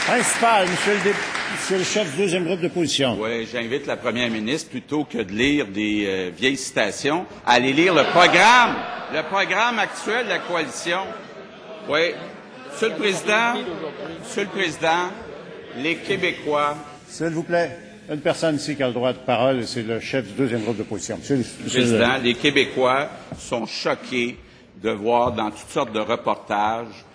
Principal, monsieur le chef du deuxième groupe d'opposition. Oui, j'invite la première ministre, plutôt que de lire des vieilles citations, à aller lire le programme actuel de la coalition. Oui. Monsieur le Président, les Québécois... S'il vous plaît, une personne ici qui a le droit de parole, c'est le chef du deuxième groupe d'opposition. Monsieur le Président, les Québécois sont choqués de voir dans toutes sortes de reportages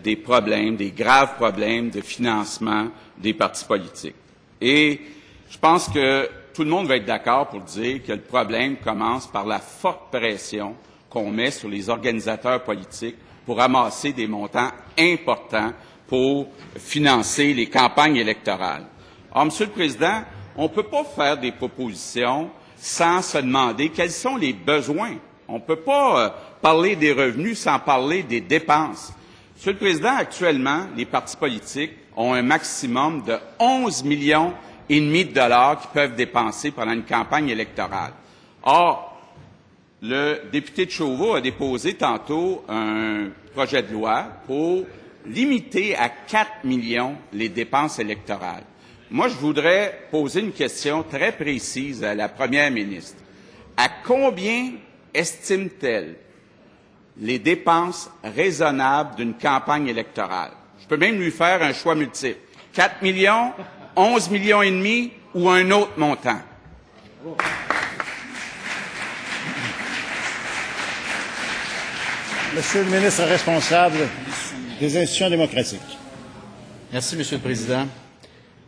des problèmes, des graves problèmes de financement des partis politiques. Et je pense que tout le monde va être d'accord pour dire que le problème commence par la forte pression qu'on met sur les organisateurs politiques pour amasser des montants importants pour financer les campagnes électorales. Alors, Monsieur le Président, on ne peut pas faire des propositions sans se demander quels sont les besoins. On ne peut pas parler des revenus sans parler des dépenses. Monsieur le Président, actuellement, les partis politiques ont un maximum de 11,5 millions de dollars qu'ils peuvent dépenser pendant une campagne électorale. Or, le député de Chauveau a déposé tantôt un projet de loi pour limiter à 4 millions les dépenses électorales. Moi, je voudrais poser une question très précise à la première ministre. À combien estime-t-elle les dépenses raisonnables d'une campagne électorale? Je peux même lui faire un choix multiple. 4 millions, 11,5 millions ou un autre montant? Monsieur le ministre responsable des institutions démocratiques. Merci, Monsieur le Président.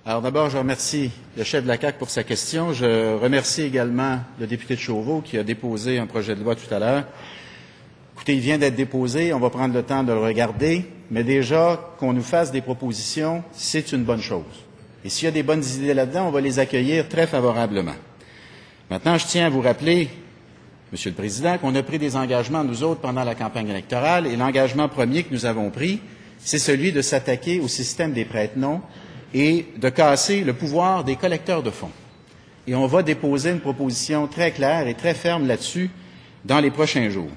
Alors d'abord, je remercie le chef de la CAQ pour sa question. Je remercie également le député de Chauveau qui a déposé un projet de loi tout à l'heure. Écoutez, il vient d'être déposé, on va prendre le temps de le regarder, mais déjà, qu'on nous fasse des propositions, c'est une bonne chose. Et s'il y a des bonnes idées là-dedans, on va les accueillir très favorablement. Maintenant, je tiens à vous rappeler, Monsieur le Président, qu'on a pris des engagements, nous autres, pendant la campagne électorale, et l'engagement premier que nous avons pris, c'est celui de s'attaquer au système des prête-noms et de casser le pouvoir des collecteurs de fonds. Et on va déposer une proposition très claire et très ferme là-dessus dans les prochains jours.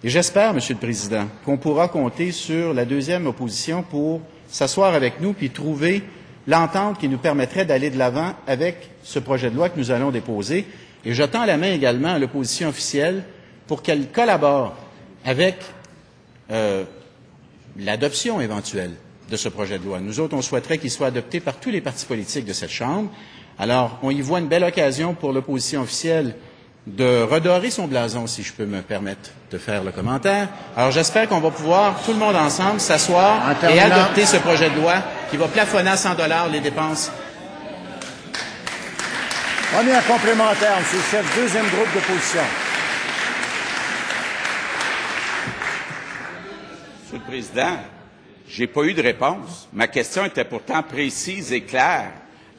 Et j'espère, Monsieur le Président, qu'on pourra compter sur la deuxième opposition pour s'asseoir avec nous puis trouver l'entente qui nous permettrait d'aller de l'avant avec ce projet de loi que nous allons déposer. Et je tends la main également à l'opposition officielle pour qu'elle collabore avec l'adoption éventuelle de ce projet de loi. Nous autres, on souhaiterait qu'il soit adopté par tous les partis politiques de cette Chambre. Alors, on y voit une belle occasion pour l'opposition officielle de redorer son blason, si je peux me permettre de faire le commentaire. Alors, j'espère qu'on va pouvoir, tout le monde ensemble, s'asseoir et adopter ce projet de loi qui va plafonner à 100 $ les dépenses. Premier complémentaire, Monsieur le chef, deuxième groupe d'opposition. Monsieur le Président, je n'ai pas eu de réponse. Ma question était pourtant précise et claire.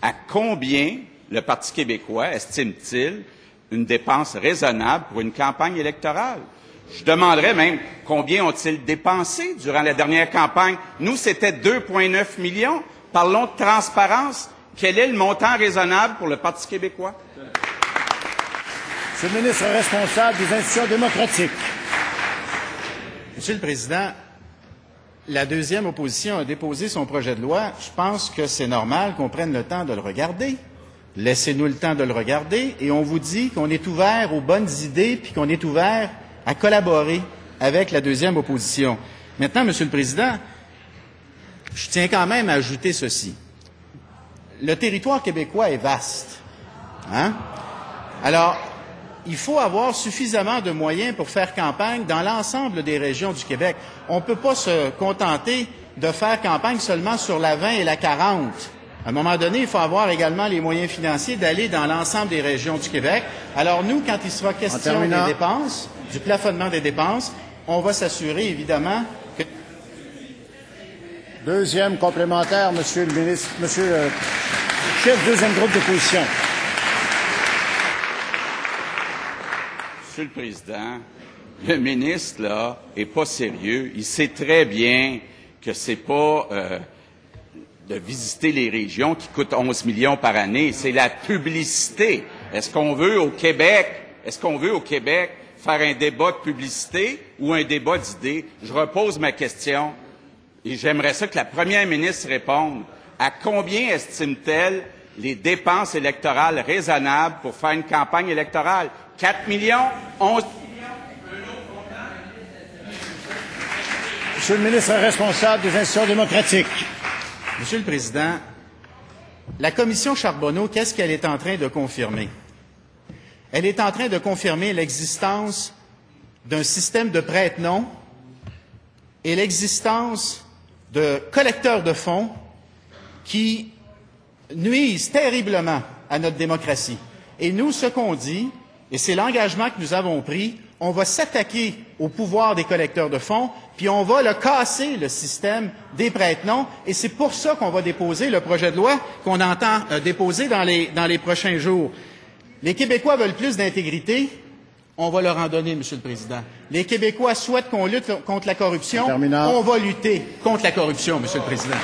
À combien le Parti québécois estime-t-il une dépense raisonnable pour une campagne électorale? Je demanderais même combien ont-ils dépensé durant la dernière campagne. Nous, c'était 2,9 millions. Parlons de transparence. Quel est le montant raisonnable pour le Parti québécois? Monsieur le ministre responsable des institutions démocratiques. Monsieur le Président, la deuxième opposition a déposé son projet de loi. Je pense que c'est normal qu'on prenne le temps de le regarder. Laissez-nous le temps de le regarder et on vous dit qu'on est ouvert aux bonnes idées puis qu'on est ouvert à collaborer avec la deuxième opposition. Maintenant, Monsieur le Président, je tiens quand même à ajouter ceci. Le territoire québécois est vaste. Hein? Alors, il faut avoir suffisamment de moyens pour faire campagne dans l'ensemble des régions du Québec. On ne peut pas se contenter de faire campagne seulement sur la 20 et la 40. À un moment donné, il faut avoir également les moyens financiers d'aller dans l'ensemble des régions du Québec. Alors nous, quand il sera question des dépenses, du plafonnement des dépenses, on va s'assurer évidemment que... Deuxième complémentaire, Monsieur le ministre, Monsieur le chef, deuxième groupe d'opposition. Monsieur le Président, le ministre, là, est pas sérieux. Il sait très bien que c'est pas de visiter les régions qui coûtent 11 millions par année. C'est la publicité. Est-ce qu'on veut au Québec faire un débat de publicité ou un débat d'idées? Je repose ma question et j'aimerais ça que la première ministre réponde. À combien estime-t-elle les dépenses électorales raisonnables pour faire une campagne électorale? 4 millions? 11 millions? Monsieur le ministre responsable des institutions démocratiques. Monsieur le Président, la commission Charbonneau, qu'est-ce qu'elle est en train de confirmer? Elle est en train de confirmer l'existence d'un système de prête-noms et l'existence de collecteurs de fonds qui nuisent terriblement à notre démocratie. Et nous, ce qu'on dit, et c'est l'engagement que nous avons pris, on va s'attaquer au pouvoir des collecteurs de fonds, puis on va le casser, le système des prête-noms, et c'est pour ça qu'on va déposer le projet de loi qu'on entend déposer dans les prochains jours. Les Québécois veulent plus d'intégrité, on va leur en donner, Monsieur le Président. Les Québécois souhaitent qu'on lutte contre la corruption, on va lutter contre la corruption, Monsieur le Président.